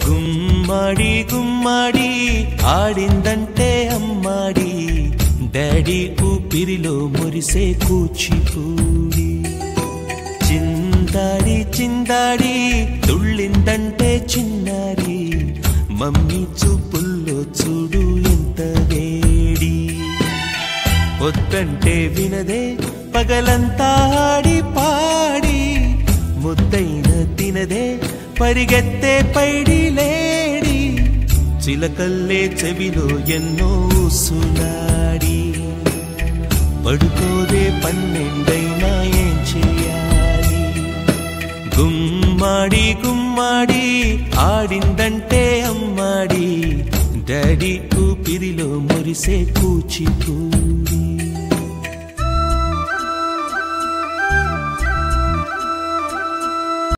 గుమ్మాడి గుమ్మాడి ఆడిందంటే అమ్మాడి డాడీ ఊపిరిలో మురిసే కూచిపూడి చిందాడి చిందాడి తుళ్ళిందంటే చిన్నారి మమ్మీ చూపుల్లో చూడు ఎంత వేడి వద్దంటే వినదే పగలంతా ఆడి పాడి ముద్దైన తినదే పరిగెత్తే పైడి లేడి చిలకల్లే చెవిలో ఎన్నో సునాడి పడుకోదే పన్నెండైనా ఏం చేయాలి గుమ్మాడి గుమ్మాడి ఆడిందంటే అమ్మాడి డాడీ ఊపిరిలో మురిసే కూచిపూడి